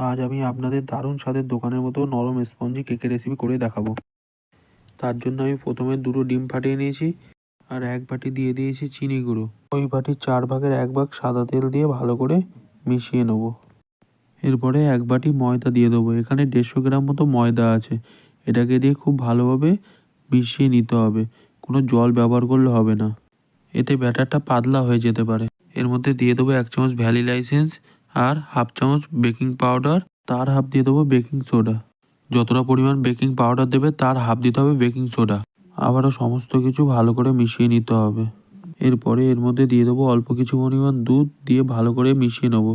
আজ আমি আপনাদের দারুণ স্বাদের দোকানের মতো নরম স্পঞ্জি কেকের রেসিপি করে দেখাবো। তার জন্য আমি প্রথমে 2টো ডিম ফাটিয়ে নিয়েছি আর 1 বাটি দিয়ে দিয়েছি চিনি গুঁড়ো। ওই বাটির 4 ভাগের 1 ভাগ সাদা তেল দিয়ে ভালো করে মিশিয়ে নেব। এরপরে 1 বাটি ময়দা দিয়ে দেবো। এখানে 150 গ্রাম মতো ময়দা আছে। এটাকে দিয়ে খুব ভালোভাবে মিশিয়ে নিতে হবে, কোনো জল ব্যবহার করলে হবে না, এতে ব্যাটারটা পাতলা হয়ে যেতে পারে। এর মধ্যে দিয়ে দেবো 1 চামচ ভ্যানিলা এসেন্স আর হাফ চামচ বেকিং পাউডার, তার হাফ দিয়ে দেবো বেকিং সোডা। যতটা পরিমাণ বেকিং পাউডার দেবে তার হাফ দিতে হবে বেকিং সোডা। আবারও সমস্ত কিছু ভালো করে মিশিয়ে নিতে হবে। এরপরে এর মধ্যে দিয়ে দেবো অল্প কিছু পরিমাণ দুধ, দিয়ে ভালো করে মিশিয়ে নেব।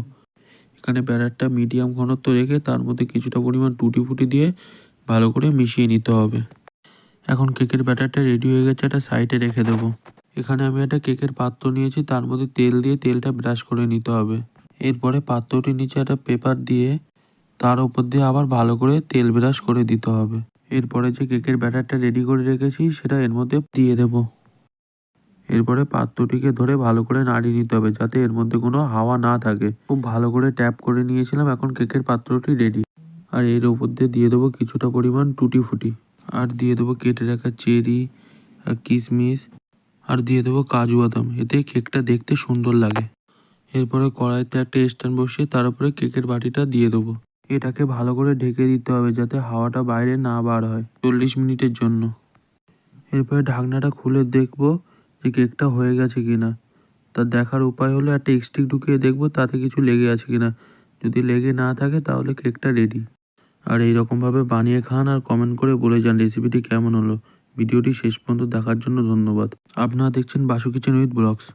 এখানে ব্যাটারটা মিডিয়াম ঘনত্ব রেখে তার মধ্যে কিছুটা পরিমাণ টুটি ফুটি দিয়ে ভালো করে মিশিয়ে নিতে হবে। এখন কেকের ব্যাটারটা রেডি হয়ে গেছে, একটা সাইডে রেখে দেবো। এখানে আমি একটা কেকের পাত্র নিয়েছি, তার মধ্যে তেল দিয়ে তেলটা ব্রাশ করে নিতে হবে। এরপরে পাত্রটির নিচে একটা পেপার দিয়ে তার উপর দিয়ে আবার ভালো করে তেল ব্রাশ করে দিতে হবে। এরপরে যে কেকের ব্যাটারটা রেডি করে রেখেছি সেটা এর মধ্যে দিয়ে দেব। এরপরে পাত্রটিকে ধরে ভালো করে নাড়িয়ে নিতে হবে যাতে এর মধ্যে কোনো হাওয়া না থাকে। খুব ভালো করে ট্যাপ করে নিয়েছিলাম। এখন কেকের পাত্রটি রেডি। আর এর উপর দিয়ে দেবো কিছুটা পরিমাণ টুটি ফুটি, আর দিয়ে দেবো কেটে রাখা চেরি আর কিশমিশ, আর দিয়ে দেবো কাজু বাদাম, এতে কেকটা দেখতে সুন্দর লাগে। এরপরে কড়াইতে একটা স্ট্যান্ড বসিয়ে তার উপরে কেকের বাটিটা দিয়ে দেবো। এটাকে ভালো করে ঢেকে দিতে হবে যাতে হাওয়াটা বাইরে না বার হয় 40 মিনিটের জন্য। এরপরে ঢাকনাটা খুলে দেখবো যে কেকটা হয়ে গেছে কিনা। তা দেখার উপায় হলো একটা স্টিক ঢুকিয়ে দেখবো তাতে কিছু লেগে আছে কিনা। যদি লেগে না থাকে তাহলে কেকটা রেডি। আর এইরকমভাবে বানিয়ে খান আর কমেন্ট করে বলে যান রেসিপিটি কেমন হলো। ভিডিওটি শেষ পর্যন্ত দেখার জন্য ধন্যবাদ। আপনারা দেখছেন বাসু কিচেন উইথ ব্লগস।